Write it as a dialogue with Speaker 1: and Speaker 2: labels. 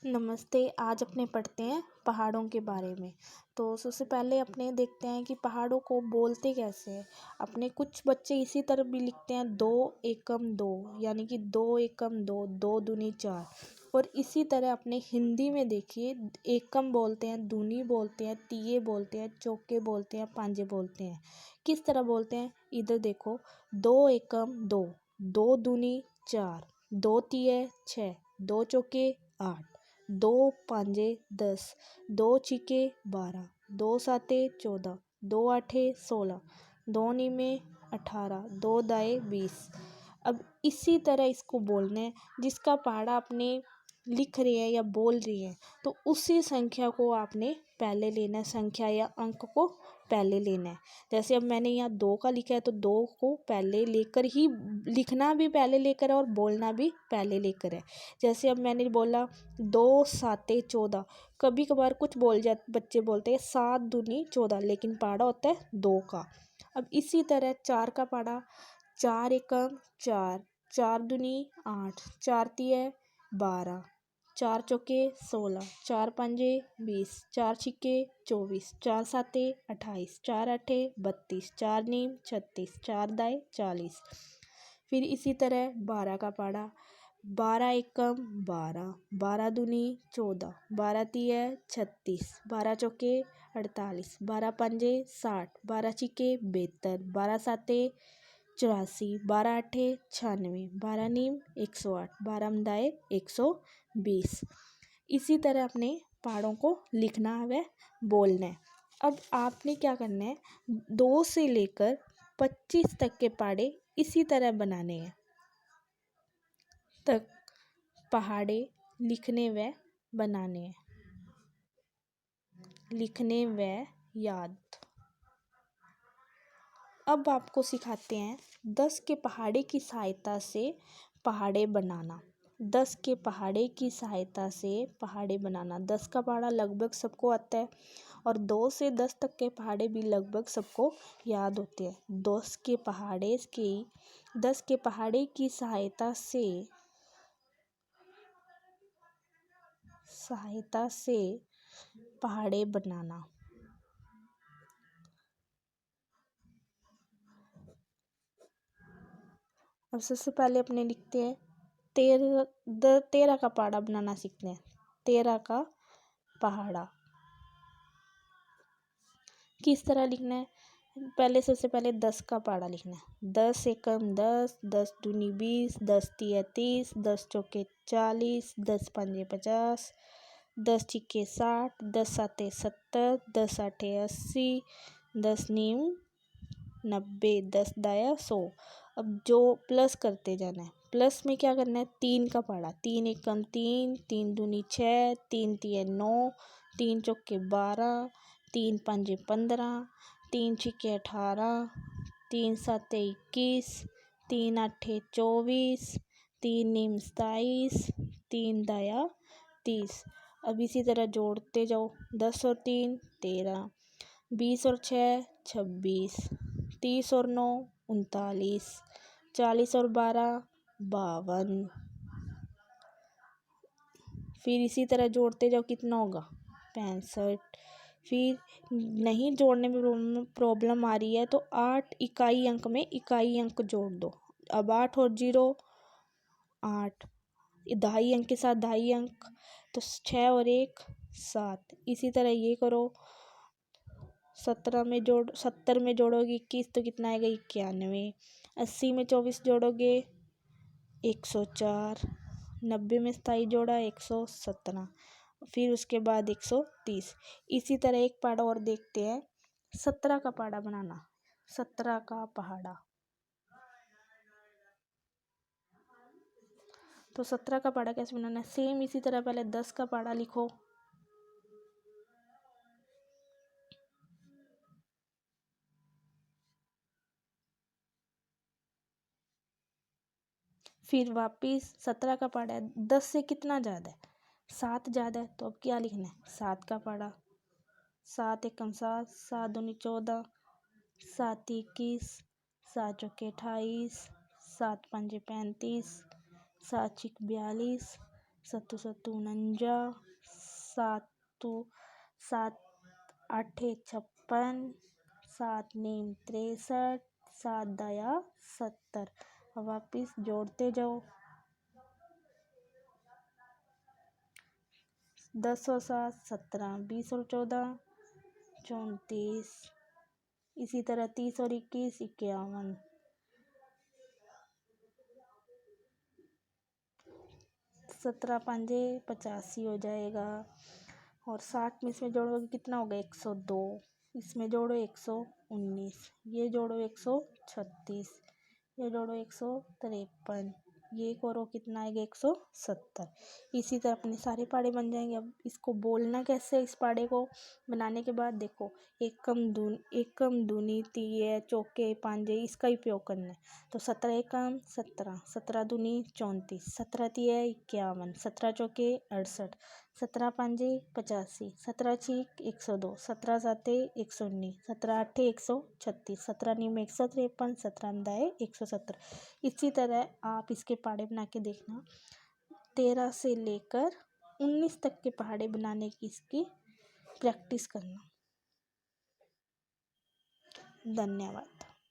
Speaker 1: नमस्ते। आज अपने पढ़ते हैं पहाड़ों के बारे में। तो सबसे पहले अपने देखते हैं कि पहाड़ों को बोलते कैसे हैं। अपने कुछ बच्चे इसी तरह भी लिखते हैं, दो एकम दो, यानी कि दो एकम दो, दो दूनी चार। और इसी तरह अपने हिंदी में देखिए, एकम बोलते हैं, दूनी बोलते हैं, तिये बोलते हैं, चौके बोलते हैं, पांजे बोलते हैं। किस तरह बोलते हैं इधर देखो। दो एकम दो, दो दूनी चार, दो तिये छः, दो चौके आठ, दो पाँजे 10, दो छिके 12, दो साते 14, दो आठे 16, दो नीमे 18, दो दाए 20। अब इसी तरह इसको बोलना है। जिसका पहाड़ा आपने लिख रहे हैं या बोल रहे हैं, तो उसी संख्या को आपने पहले लेना है, संख्या या अंक को पहले लेना है। जैसे अब मैंने यहाँ दो का लिखा है, तो दो को पहले लेकर ही लिखना भी पहले लेकर है और बोलना भी पहले लेकर है। जैसे अब मैंने बोला दो साते 14। कभी कभार कुछ बच्चे बोलते हैं सात दूनी 14, लेकिन पहाड़ा होता है दो का। अब इसी तरह चार का पहाड़ा, चार एकम चार, चार दूनी 8, चार तिये 12, चार चौके 16, चार पंजे 20, चार छिक्के 24, चार साते 28, चार आठे 32, चार नीम 36, चार दाए 40। फिर इसी तरह 12 का पहाड़ा, 12 एकम 12, 12 दूनी 14, 12 तिये 36, 12 चौके 48, 12 पंजे 60, 12 छिक्के 72, 12 साते 84, 12 आठे 96, 12 नीम 108, 12 मदाए 120। इसी तरह अपने पहाड़ों को लिखना है, बोलना है। अब आपने क्या करना है, 2 से लेकर 25 तक के पहाड़े इसी तरह बनाने हैं तक पहाड़े लिखने व बनाने हैं, लिखने व याद। अब आपको सिखाते हैं 10 के पहाड़े की सहायता से पहाड़े बनाना। 10 के पहाड़े की सहायता से पहाड़े बनाना। 10 का पहाड़ा लगभग सबको आता है और 2 से 10 तक के पहाड़े भी लगभग सबको याद होते हैं। 10 के पहाड़े की सहायता से पहाड़े बनाना। अब सबसे पहले अपने लिखते हैं 13 का पहाड़ा बनाना सीखते हैं। 13 का पहाड़ा किस तरह लिखना है। सबसे पहले 10 का पहाड़ा लिखना है। 10 एकम 10, 10 दूनी 20, 10 तिये 30, 10 चौके 40, 10 पंजे 50, 10 छिक्के 60, 10 साते 70, 10 आठे 80, 10 नीम 90, 10 दाया 100। अब जो प्लस करते जाना है। प्लस में क्या करना है, 3 का पहाड़ा, 3 एकम 3, 3 दूनी 6, 3 तिये 9, 3 चौके 12, 3 पंजे 15, 3 छिक्के 18, 3 साते 21, 3 आठे 24, 3 नीम 27, 3 दाया 30। अब इसी तरह जोड़ते जाओ। 10 और 3 13, 20 और 6 26, 30 और 9 39, 40 और 12 52। फिर इसी तरह जोड़ते जाओ, कितना होगा 65। फिर नहीं जोड़ने में प्रॉब्लम आ रही है तो 8 इकाई अंक में इकाई अंक जोड़ दो। अब 8 और 0 8, दहाई अंक के साथ दहाई अंक, तो 6 और 1 7। इसी तरह ये करो। 70 में जोड़ोगे 21 तो कितना आएगा 91। 80 में 24 जोड़ोगे 104। 90 में 27 जोड़ा 117। फिर उसके बाद 130। इसी तरह एक पहाड़ा और देखते हैं, 17 का पहाड़ा बनाना। 17 का पहाड़ा, तो 17 का पहाड़ा कैसे बनाना है, सेम इसी तरह पहले 10 का पहाड़ा लिखो। फिर वापिस 17 का पहाड़ा है, 10 से कितना ज़्यादा है 7 ज़्यादा है, तो अब क्या लिखना है 7 का पहाड़ा। 7 एकम 7, 7 दूनी 14, 7 21, 7 चौके 28, 7 पंजे 35, 7 छिक 42, सत्तू सत्तू 49, सातू सात आठे 56, सात नीम 63, सात दाया 70। अब वापिस जोड़ते जाओ। 10 और 7 17, 20 और 14 34, इसी तरह 30 और 21 51, 17 पंजे 85 हो जाएगा। और 60 में इसमें जोड़ोगे कितना होगा 102, इसमें जोड़ो 119, ये जोड़ो 136, ये जोड़ो 153, ये करो कितना आएगा 170। इसी तरह अपने सारे पाड़े बन जाएंगे। अब इसको बोलना कैसे है, इस पाड़े को बनाने के बाद देखो एकम दूनी तीय चौके पांजे इसका ही उपयोग करना है। तो 17 एकम 17, 17 दूनी 34, 17 तिय 51, 17 चौके 68, 17 पांजे 85, 17 छीक 102, 17 साते 119, 17 आठे 136, 17 नीम 153, 17 दाए 170। इसी तरह आप इसके पहाड़े बना के देखना। 13 से लेकर 19 तक के पहाड़े बनाने की इसकी प्रैक्टिस करना। धन्यवाद।